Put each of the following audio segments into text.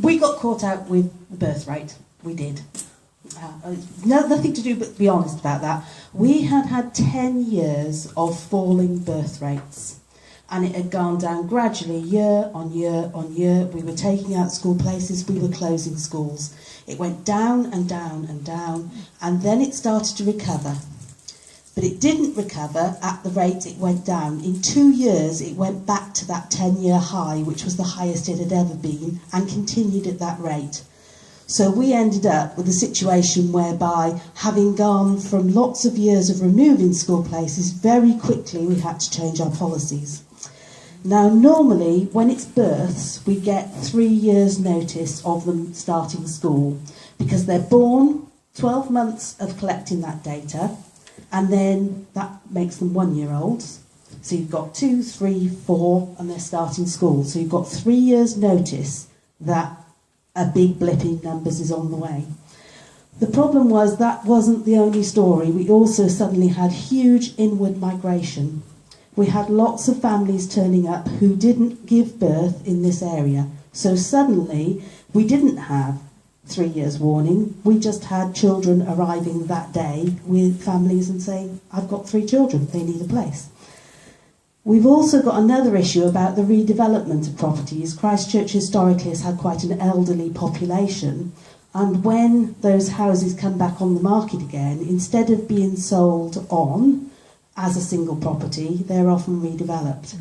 we got caught out with the birth rate. We did. Nothing to do but be honest about that. We had 10 years of falling birth rates, and it had gone down gradually year on year on year. We were taking out school places, we were closing schools. It went down and down and down, and then it started to recover. But it didn't recover at the rate it went down. In 2 years, it went back to that 10-year high, which was the highest it had ever been, and continued at that rate. So we ended up with a situation whereby, having gone from lots of years of removing school places, very quickly we had to change our policies. Now, normally, when it's births, we get 3 years' notice of them starting school, because they're born, 12 months of collecting that data, and then that makes them 1-year-olds. So you've got 2, 3, 4, and they're starting school. So you've got 3 years' notice that a big blip in numbers is on the way. The problem was that wasn't the only story. We also suddenly had huge inward migration. We had lots of families turning up who didn't give birth in this area. So suddenly we didn't have 3 years warning. We just had children arriving that day with families and saying, I've got 3 children, they need a place. We've also got another issue about the redevelopment of properties. Christchurch historically has had quite an elderly population, and when those houses come back on the market again, instead of being sold on as a single property, they're often redeveloped.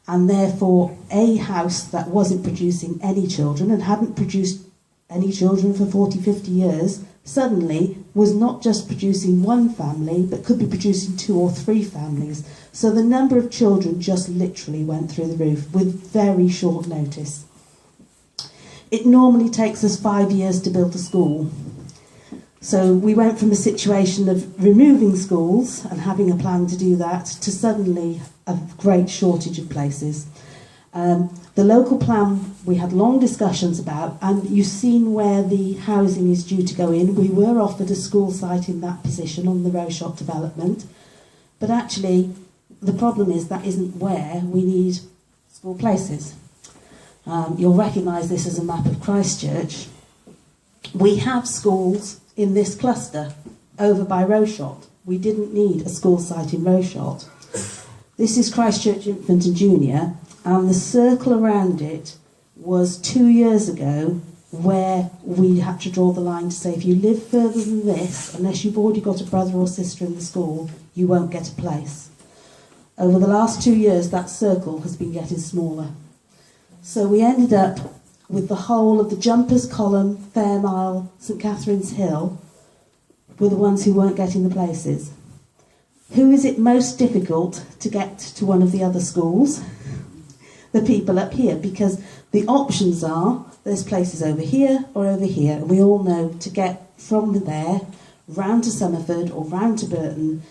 And therefore, a house that wasn't producing any children and hadn't produced any children for 40, 50 years, suddenly was not just producing one family, but could be producing 2 or 3 families. So the number of children just literally went through the roof with very short notice. It normally takes us 5 years to build a school. So we went from a situation of removing schools and having a plan to do that to suddenly a great shortage of places. The local plan we had long discussions about, and you've seen where the housing is due to go in. We were offered a school site in that position on the Roshot development, but actually the problem is that isn't where we need school places. You'll recognise this as a map of Christchurch. We have schools in this cluster over by Roshot. We didn't need a school site in Roshot. This is Christchurch Infant and Junior, and the circle around it was 2 years ago where we had to draw the line to say if you live further than this, unless you've already got a brother or sister in the school, you won't get a place. Over the last 2 years, that circle has been getting smaller. So we ended up with the whole of the Jumpers Column, Fairmile, St Catherine's Hill were the ones who weren't getting the places. Who is it most difficult to get to one of the other schools? The people up here, because the options are there's places over here or over here, and we all know to get from there round to Somerford or round to Burton,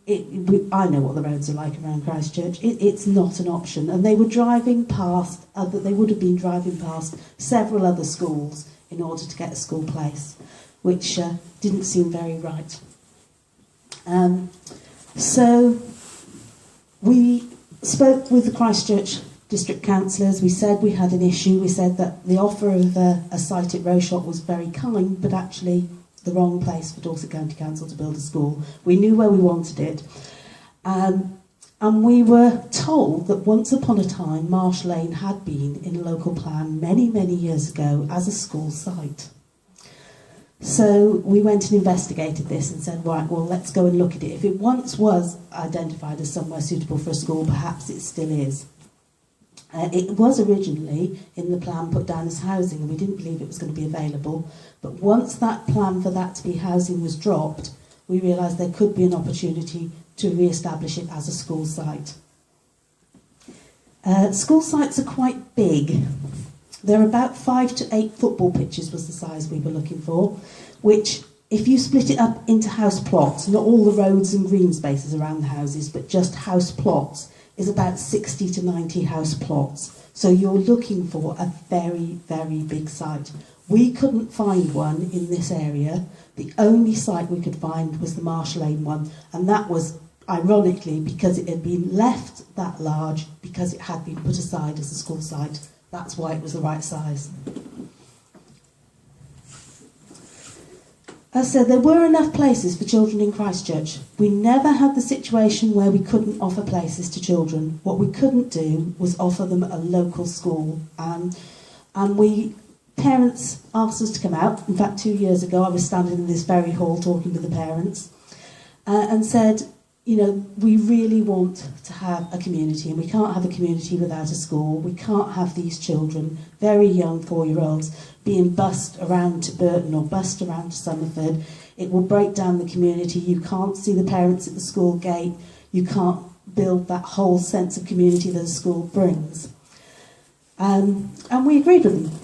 I know what the roads are like around Christchurch. It's not an option, and they were driving past. They would have been driving past several other schools in order to get a school place, which didn't seem very right. So we spoke with the Christchurch district councillors. We said we had an issue. We said that the offer of a site at Roshot was very kind, but actually the wrong place for Dorset County Council to build a school. We knew where we wanted it. And we were told that once upon a time, Marsh Lane had been in a local plan many, many years ago as a school site. So we went and investigated this and said, right, well, let's go and look at it. If it once was identified as somewhere suitable for a school, perhaps it still is. It was originally in the plan put down as housing, and we didn't believe it was going to be available. But once that plan for that to be housing was dropped, we realised there could be an opportunity to re-establish it as a school site. School sites are quite big. They're about 5 to 8 football pitches was the size we were looking for, which, if you split it up into house plots, not all the roads and green spaces around the houses, but just house plots, is about 60 to 90 house plots. So you're looking for a very, very big site. We couldn't find one in this area. The only site we could find was the Marsh Lane one, and that was, ironically, because it had been left that large, because it had been put aside as a school site. That's why it was the right size. As I said, there were enough places for children in Christchurch. We never had the situation where we couldn't offer places to children. What we couldn't do was offer them a local school. And parents asked us to come out. In fact, 2 years ago, I was standing in this very hall talking with the parents and said, you know, we really want to have a community, and we can't have a community without a school. We can't have these children, very young 4-year-olds, being bussed around to Burton or bussed around to Somerford. It will break down the community. You can't see the parents at the school gate. You can't build that whole sense of community that a school brings. And we agreed with them.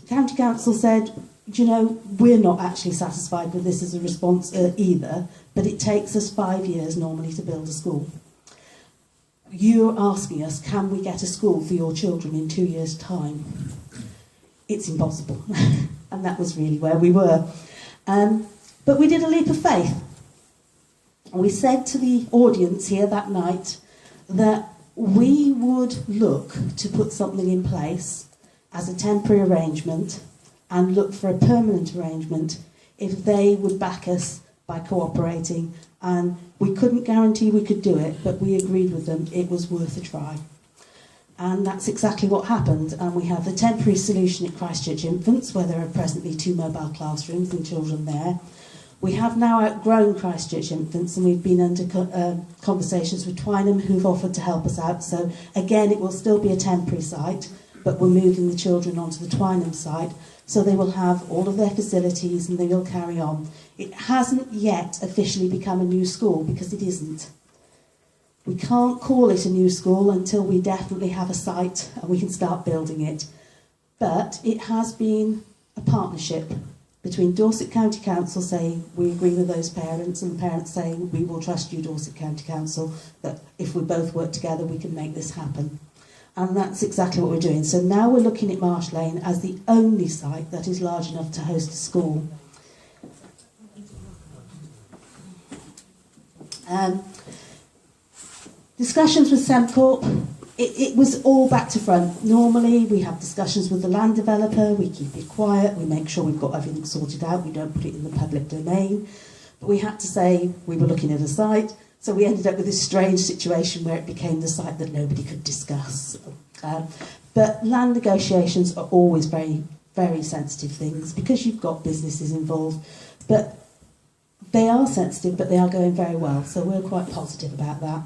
The County Council said, do you know, we're not actually satisfied with this as a response either, but it takes us 5 years normally to build a school. You're asking us, can we get a school for your children in 2 years' time? It's impossible. And that was really where we were. But we did a leap of faith. We said to the audience here that night that we would look to put something in place as a temporary arrangement and look for a permanent arrangement if they would back us by cooperating. And we couldn't guarantee we could do it, but we agreed with them it was worth a try. And that's exactly what happened. And we have the temporary solution at Christchurch Infants, where there are presently 2 mobile classrooms and children there. We have now outgrown Christchurch Infants, and we've been under conversations with Twynham, who've offered to help us out. So again, it will still be a temporary site, but we're moving the children onto the Twynham site, so they will have all of their facilities and they will carry on. It hasn't yet officially become a new school, because it isn't. We can't call it a new school until we definitely have a site and we can start building it. But it has been a partnership between Dorset County Council saying we agree with those parents, and the parents saying we will trust you, Dorset County Council, that if we both work together we can make this happen. And that's exactly what we're doing. So now we're looking at Marsh Lane as the only site that is large enough to host a school. Discussions with Sembcorp, it was all back to front. Normally we have discussions with the land developer, we keep it quiet, we make sure we've got everything sorted out, we don't put it in the public domain. But we had to say we were looking at a site, so we ended up with this strange situation where it became the site that nobody could discuss. But land negotiations are always very, very sensitive things, because you've got businesses involved. But they are sensitive, but they are going very well, so we're quite positive about that.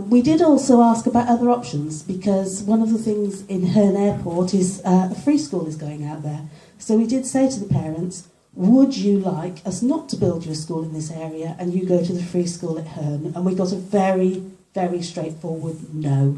We did also ask about other options, because one of the things in Herne Airport is a free school is going out there. So we did say to the parents, would you like us not to build you a school in this area and you go to the free school at Herne? And we got a very, very straightforward no.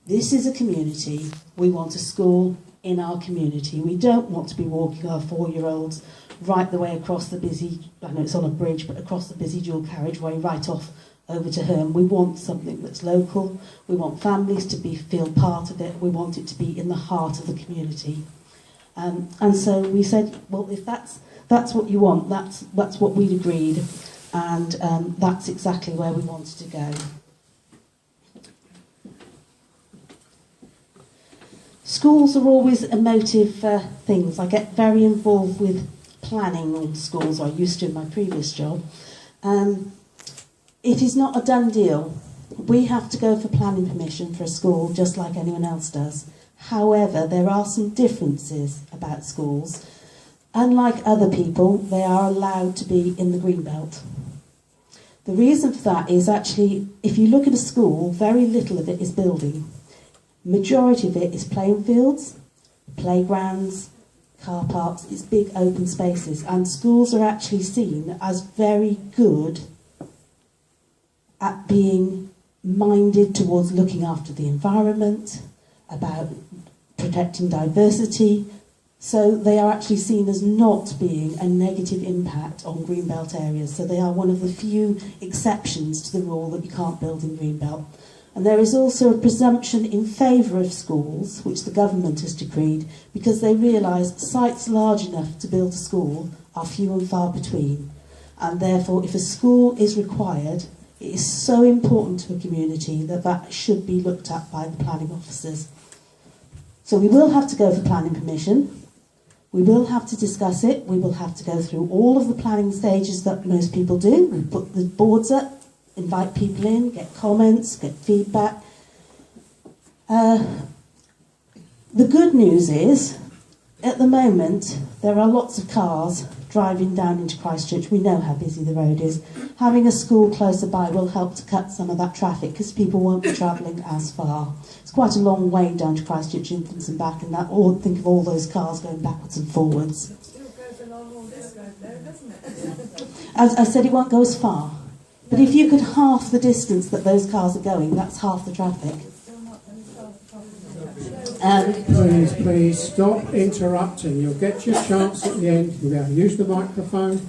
This is a community. We want a school in our community. We don't want to be walking our 4-year-olds right the way across the busy, I know it's on a bridge, but across the busy dual carriageway right off over to Herne. We want something that's local. We want families to feel part of it. We want it to be in the heart of the community. And so we said, well, if that's what you want, that's what we'd agreed, and that's exactly where we wanted to go. Schools are always emotive things. I get very involved with planning on schools, or I used to in my previous job. It is not a done deal. We have to go for planning permission for a school just like anyone else does. However, there are some differences about schools. Unlike other people, they are allowed to be in the greenbelt. The reason for that is actually, if you look at a school, very little of it is building. Majority of it is playing fields, playgrounds, car parks, it's big open spaces, and schools are actually seen as very good at being minded towards looking after the environment, about protecting diversity. So they are actually seen as not being a negative impact on greenbelt areas. So they are one of the few exceptions to the rule that you can't build in greenbelt. And there is also a presumption in favour of schools, which the government has decreed, because they realise sites large enough to build a school are few and far between. And therefore, if a school is required, it is so important to a community that that should be looked at by the planning officers. So we will have to go for planning permission. We will have to discuss it. We will have to go through all of the planning stages that most people do. We put the boards up, invite people in, get comments, get feedback. The good news is, at the moment, there are lots of cars driving down into Christchurch. We know how busy the road is. Having a school closer by will help to cut some of that traffic because people won't be travelling as far. It's quite a long way down to Christchurch Infants and back, and that, or think of all those cars going backwards and forwards. It still goes along all this road though, doesn't it? As I said, it won't go as far. But if you could half the distance that those cars are going, that's half the traffic. Please stop interrupting. You'll get your chance at the end. You'll be able to use the microphone.